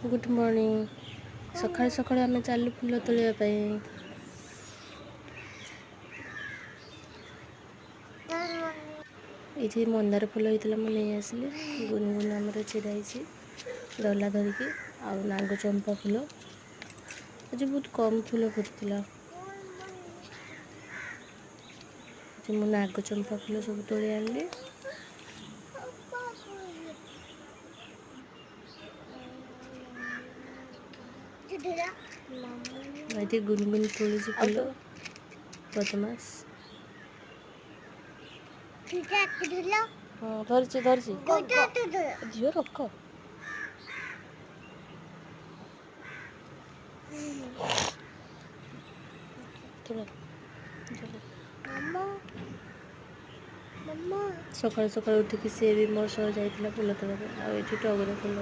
Good morning. सकाळ सकाळ आम चलू फुल तोड़ापी। ये मंदार फुल होता मुझे नहीं आसली। गुनगुन आमर छिड़ाई डला धरिकी आउ नाग चंपा फुल आज बहुत कम फुल फुटला। मु नाग चंपा फुल सब तोड़ी आनली। ये गुनगुन तोड़ी फुल बदमाश। हाँ धरची धरची झील रख। सकाल सकाल उठिकी सी भी मो सह जाइला फुल तोड़ा। आउ ये टगर फुल